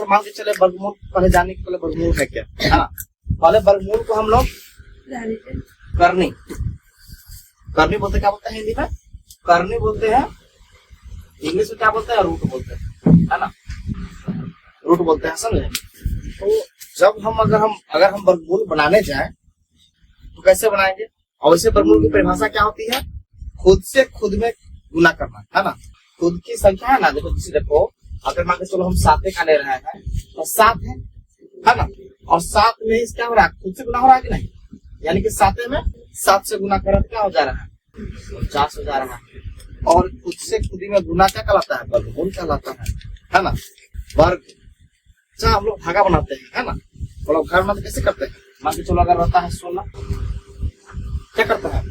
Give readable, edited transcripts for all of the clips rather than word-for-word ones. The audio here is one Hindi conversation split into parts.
तो मान के चले वर्गमूल पढ़े जाने के पहले वर्गमूल है क्या, है ना। पहले वर्गमूल को हम लोग करनी करनी बोलते, क्या बोलते हैं हिंदी में, करनी बोलते हैं। इंग्लिश में क्या बोलते हैं, रूट बोलते हैं, है ना, रूट बोलते हैं, समझे। तो जब हम अगर हम वर्गमूल बनाने जाएं तो कैसे बनाएंगे। और वैसे वर्गमूल की परिभाषा क्या होती है, खुद से खुद में गुना करना, है ना। खुद की संख्या है ना, देखो अगर मान के चलो हम 7 का ले रहे हैं तो 7 है ना, और 7 में इस क्या हो रहा है, खुद से गुना हो रहा है कि नहीं, यानी कि 7 में 7 से गुना कर क्या हो जा रहा है, 49 हो जा रहा है। और खुद से खुद में गुना क्या कहलाता है, वर्गमूल कहलाता है ना। वर्ग अच्छा हम लोग भागा बनाते हैं, है ना। और घर में कैसे करते हैं, मान के चलो अगर रहता है 16, क्या करते हैं,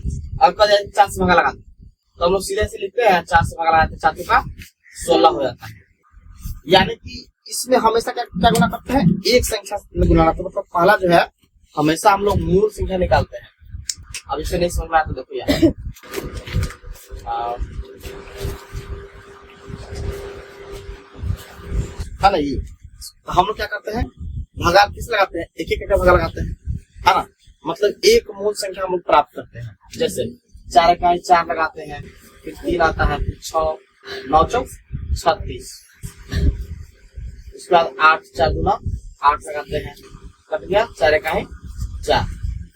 अगर 4 से भागा लगाते तो हम लोग सीधे से लिखते हैं 4 से भागा लगाते, 4 का 16 हो जाता है। यानी कि इसमें हमेशा क्या गुना करते हैं, एक संख्या में गुना करते हैं। मतलब पहला जो है हमेशा हम लोग मूल संख्या निकालते हैं। अब इसे नहीं समझ में आया तो देखो यार, है ना। ये तो हम लोग क्या करते हैं, भागा किस लगाते हैं, एक एक भागा लगाते हैं, है ना। मतलब एक मूल संख्या हम लोग प्राप्त करते हैं। जैसे 4 का 4 लगाते हैं, फिर 3 आता है, फिर 6, 9 चौक 36, उसके बाद 8 4 गुना 8 लगाते हैं, कट गया 4 का 4,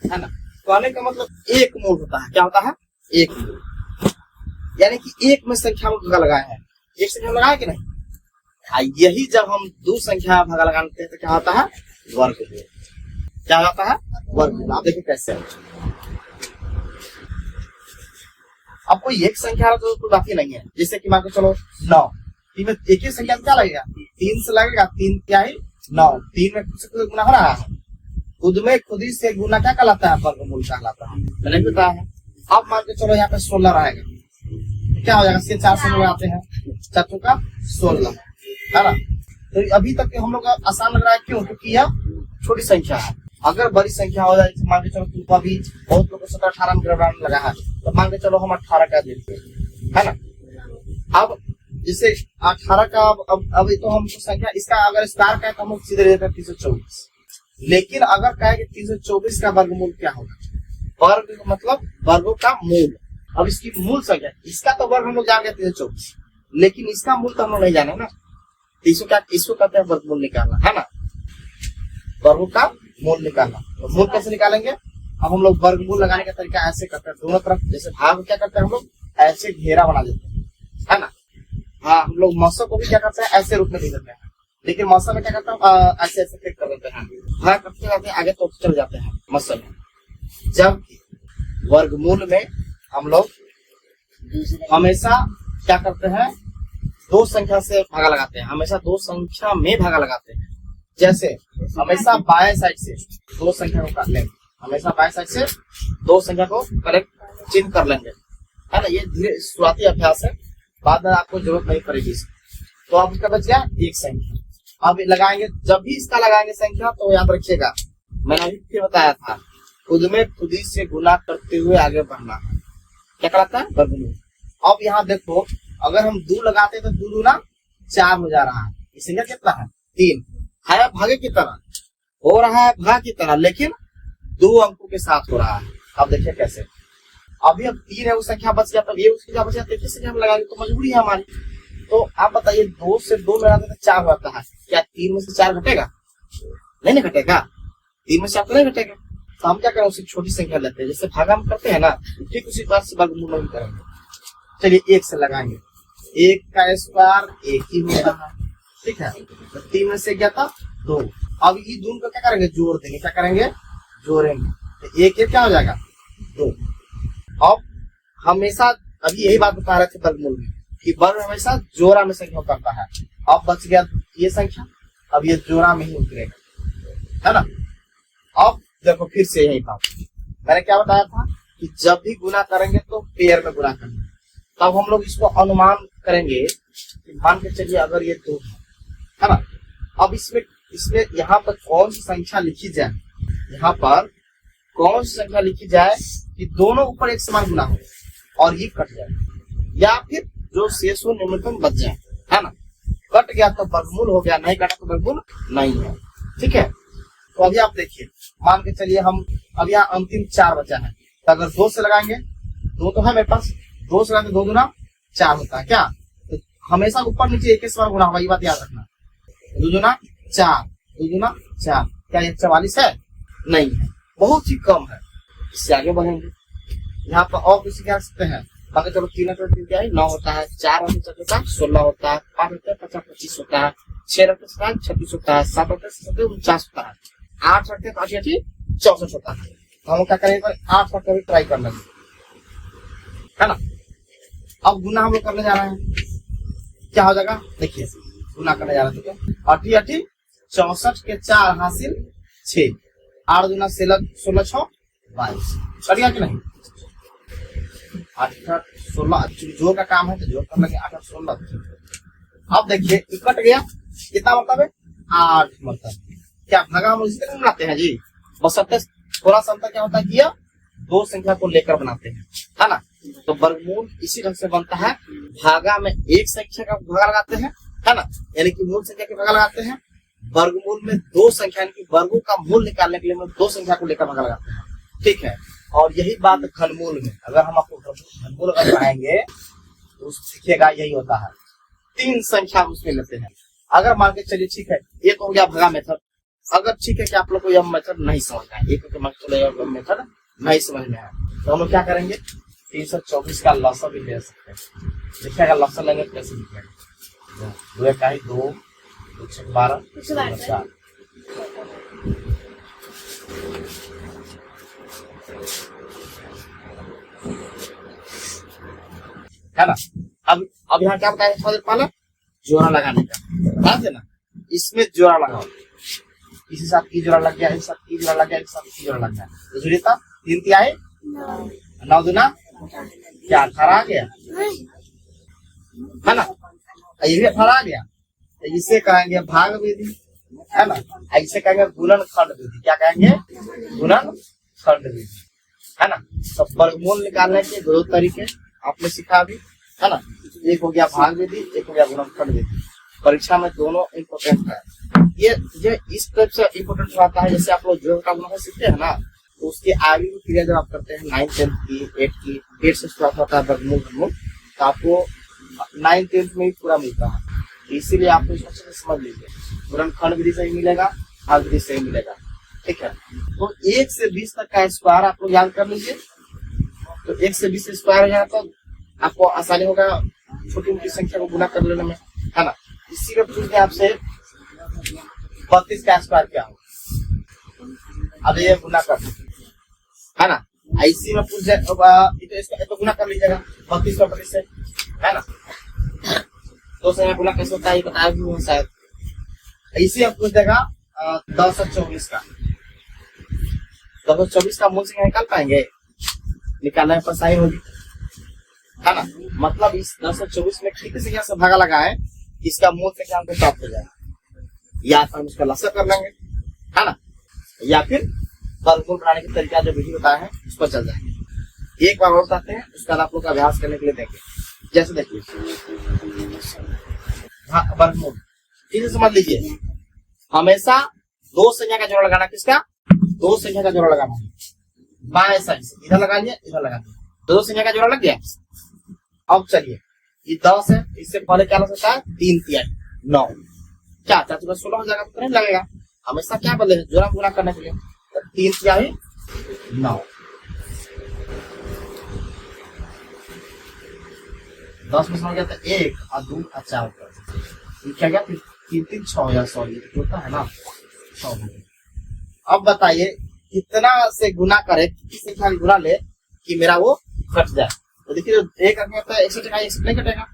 है ना। कहने का मतलब एक मूल होता है, क्या होता है, एक मूल। यानी कि एक में संख्या में भागा लगाए हैं, एक संख्या लगाए कि नहीं। यही जब हम 2 संख्या भागा लगाते हैं तो क्या होता है, वर्गमूल। क्या होता है, वर्गमूल। आप देखिए कैसे, अब कोई एक संख्या तो कोई बात ही नहीं है। जैसे कि मान के चलो 9, 3 में एक ही संख्या क्या लगेगा, 3 से लगेगा, 3 क्या है 9, 3 में खुद से खुद गुना हो रहा है, खुद में खुद ही से गुना क्या कहलाता है, वर्गमूल कहलाता है। मैंने बताया है। अब मान के चलो यहाँ पे 16 रहेगा, क्या हो जाएगा, 4 से लगाते हैं, 4 का 16, है ना। तो अभी तक हम लोग आसान लग रहा है, क्यों, क्योंकि यह छोटी संख्या है। अगर बड़ी संख्या हो जाए, मान के चलो तुमको अभी बहुत लोग 17 18 में ग्रेड लगा है, तो मान के चलो हम 18 का देते हैं, है ना। अब जैसे 18 का अब तो हम संख्या इसका अगर स्टार का है तो हम सीधे देते हैं 324। लेकिन अगर कहे कि 324 का वर्गमूल क्या होगा, वर्ग मतलब वर्गों का मूल। अब इसकी मूल संख्या, इसका तो वर्ग हम लोग जान गए 324, लेकिन इसका मूल तो हम लोग नहीं जाने ना। इसको कहते हैं वर्गमूल निकालना, है ना, वर्गों का मूल निकालना। तो मूल कैसे निकालेंगे, अब हम लोग वर्गमूल लगाने का तरीका ऐसे करते हैं, दोनों तरफ जैसे भाग क्या करते हैं हम लोग, ऐसे घेरा बना देते हैं, है ना। हाँ, हम लोग मौसम को भी क्या करते हैं, ऐसे रूप में दे देते हैं, लेकिन मौसम में क्या करते हैं, ऐसे ऐसे फिट कर देते हैं, भाग करते जाते हैं, आगे तो चले जाते हैं मौसम में। जब वर्गमूल में हम लोग हमेशा क्या करते हैं, 2 संख्या से भागा लगाते हैं, हमेशा 2 संख्या में भागा लगाते हैं। जैसे हमेशा बाएं साइड से 2 संख्या को काट लेंगे, हमेशा बाएं साइड से 2 संख्या को करेक्ट चिन्ह कर लेंगे, है ना। ये धीरे शुरुआती अभ्यास है, बाद में आपको जरूरत नहीं पड़ेगी। तो अब इसका बच गया एक संख्या। अब लगाएंगे, जब भी इसका लगाएंगे संख्या तो याद रखिएगा, मैंने अभी फिर बताया था, खुद में खुद ही से गुना करते हुए आगे बढ़ना है, क्या कहलाता है, वर्गमूल। अब यहाँ देखो, अगर हम 2 लगाते तो 2 दूना 4 हो जा रहा है, संख्या कितना है, 3 है, भागे की तरह हो रहा है, भाग की तरह, लेकिन 2 अंकों के साथ हो रहा है। अब देखिए कैसे, अभी अब 3 है, वो संख्या बच गया, तब ये उसकी क्या बचा, देखिए संख्या में लगाएंगे तो मजबूरी है हमारी। तो आप बताइए, 2 से 2 लगाते तो 4 होता है, क्या 3 में से 4 घटेगा, नहीं घटेगा, 3 में से 4 नहीं घटेगा। तो हम क्या करें, उससे छोटी संख्या लेते हैं, जैसे भागा हम करते हैं ना, ठीक उसी बात से वर्गमूल नहीं करेंगे। चलिए 1 से लगाएंगे, 1 का स्क्वायर 1 ही होता है, ठीक है। तो 3 में से क्या था, 2। अब ये दोनों को क्या करेंगे, जोड़ देंगे, क्या करेंगे, जोड़ेंगे, तो 1 क्या हो जाएगा, 2। अब हमेशा अभी यही बात बता रहे थे वर्गमूल में, कि वर्ग हमेशा जोड़ा में संख्या करता है। अब बच गया ये संख्या, अब ये जोड़ा में ही उतरेगा, है ना। अब देखो फिर से यही बात मैंने क्या बताया था, कि जब भी गुना करेंगे तो पेयर में गुना करेंगे। तब हम लोग इसको अनुमान करेंगे, मान के चलिए अगर ये 2 है ना। अब इसमें यहाँ पर कौन सी संख्या लिखी जाए, यहाँ पर कौन सी संख्या लिखी जाए कि दोनों ऊपर एक समान गुना हो और ये कट जाए, या फिर जो शेष हो न्यूनतम बच जाए, है ना। कट गया तो वर्गमूल हो गया, नहीं कटा तो वर्गमूल नहीं है। ठीक है, तो अभी आप देखिए, मान के चलिए हम अब यहाँ अंतिम 4 बचा है, तो अगर 2 से लगाएंगे, 2 तो है मेरे पास, 2 से लगाएंगे 2 दूना 4 होता है क्या, तो हमेशा ऊपर नीचे एक बार गुना होगा, ये बात याद रखना। 2 दूना 4, 2 दूना 4, क्या ये 44 है? नहीं है, बहुत ही कम है। इससे आगे बढ़ेंगे, यहाँ पर और किसी क्या सकते हैं, बाकी चलो 3 क्या है 9 होता है, 4 होता है 16 होता है, 5 होता है 50 25 होता है, 6 रखते हैं 36 होता है, 7 रखते हैं 49 होता है, 8 रखते हैं 64 होता है। तो हम क्या करेंगे, 8 रख कर ट्राई कर लेंगे, है ना। अब गुना हम लोग करने जा रहे हैं, क्या हो जाएगा देखिए, गुना करने जा रहे हैं, ठीक है। 8 8 64 के 4 हासिल 6, 8 दूना 16 6 22, कर गया कि नहीं। 8 8 16 जोड़ का काम है तो जोड़ कर लेंगे, 8 8 16। अब देखिए कट गया, कितना मतलब है 8 मतलब, क्या भागा हम इस तरह बनाते हैं जी, बस थोड़ा सा अंतर क्या होता है कि यह 2 संख्या को लेकर बनाते हैं, है ना। तो वर्गमूल इसी ढंग से बनता है, भागा में एक संख्या का भागा लगाते हैं, है ना, यानी कि मूल संख्या के भागा लगाते हैं। वर्गमूल में 2 संख्या यानी कि वर्गों का मूल निकालने के लिए 2 संख्या को लेकर भागा लगाते हैं, ठीक है। और यही बात घनमूल में, अगर हम आपको घनमूल अगर बनाएंगे तो सीखिएगा यही होता है, 3 संख्या उसमें लेते हैं। अगर मान के चलिए ठीक है, एक हो गया भागा मेथड, अगर ठीक है कि आप लोग को यह मेथड नहीं समझना है, एक मेथड नहीं समझ में है, तो हम लोग क्या करेंगे, 324 का लसर भी ले सकते हैं। देखिएगा लसर लेंगे कैसे लिखेगा, 2 1 2 2 6 12 4, है ना। अब यहाँ क्या बताया थोड़ा देर पहले, जोड़ा लगाने का, ध्यान देना, इसमें जोड़ा लगाओ, इसी साथ की जोड़ा लग गया, इस साथ की जोड़ा लग गया, इस साथ की जोड़ा लग गया, तो जुड़े था 3 क्या है 9 दूना क्या 18 आ गया, है ना। ये भी 18 आ गया, तो इसे कहेंगे भाग विधि, है ना। ऐसे कहेंगे गुणन खंड विधि, क्या कहेंगे गुणन खंड विधि, है ना। तो वर्गमूल निकालने के 2 तरीके आपने सीखा अभी, है ना। एक हो गया भाग विधि, एक हो गया गुणनखंड विधि। परीक्षा में दोनों इम्पोर्टेंट है, ये इस टाइप से इम्पोर्टेंट रहता है। जैसे आप लोग जो का गुणनखंड सीखते हैं ना, तो उसके आगे भी क्रिया जब आप करते हैं 9th 10th की 8th की 8 से स्टार्ट होता है वर्गमूल, तो आपको 9th 10th में ही पूरा मिलता है। इसीलिए आप इसको अच्छे से समझ लीजिए, गुणनखंड विधि से ही मिलेगा, भाग विधि से ही मिलेगा, ठीक है। तो 1 से 20 तक का स्क्वायर आप लोग याद कर लीजिए, तो 1 से 20 स्क्वायर हो जाए तो आपको आसानी होगा छोटी मोटी संख्या को गुना कर लेने में, है ना। इसी में पूछते हैं आपसे 32 का स्क्वायर क्या हो, अब ये गुना कर, है ना। इसी में पूछ जाए तो गुना कर लीजिएगा 32 का 32 से, है ना। 2 से गुना कैसे होता है बताया भी हूँ शायद। इसी में पूछ देगा 10 और 24 का, 10 और 24 का मूल संख्या निकाल पाएंगे, निकालने में परेशानी होगी, है ना। मतलब इस 10 और 24 में कितनी संख्या से भागा लगा है, इसका मूल संख्या हमको प्राप्त हो जाएगा, या तो हम उसका लसर कर लेंगे, है ना, या फिर वर्गमूल बनाने का तरीका जो विधि बताया है उस पर चल जाएंगे। एक बार और बताते हैं, उसका आप लोग का अभ्यास करने के लिए देंगे। जैसे देखिए वर्गमूल ठीक से समझ लीजिए, हमेशा 2 संख्या का जोड़ा लगाना, किसका 2 संख्या का जोड़ा लगाना, बाएं साइड से इधर लगा लिया, इधर लगा दिया, 2 संख्या का जोड़ा लग गया। अब चलिए ये 10 है, इससे पहले क्या लग सकता है 3 3 9, क्या 4 4 16 हो जाएगा, तो नहीं लगेगा, हमेशा क्या बदले जोड़ा गुना करने के लिए, तो 3 3 9, 10 में समझ गया था 1 और 2 और 4 क्या गया, 3 3 6 या सॉरी होता है ना 6। अब बताइए कितना से गुना करे, कितनी संख्या गुना ले कि मेरा वो कट जाए। तो देखिए 1 रखने होता है 61 टका, 61 नहीं कटेगा,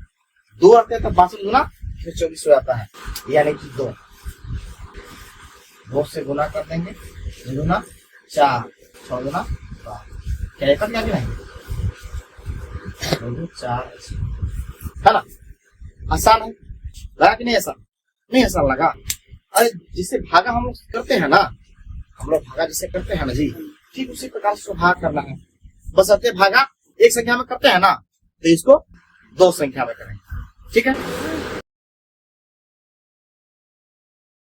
2 रखते हैं तो 62 गुना 24 हो जाता है, यानी कि 2 से गुना कर देंगे, 2 गुना 4 6 गुना 12, क्या कट गया कि नहीं, 2 4, है ना। आसान है, लगा कि नहीं, आसान नहीं, आसान लगा। अरे जिससे भागा हम लोग करते हैं ना, हम लोग भागा जिसे करते हैं ना जी, ठीक उसी प्रकार से भाग करना है, बस भागा एक संख्या में करते हैं ना, तो इसको 2 संख्या में करेंगे, ठीक है।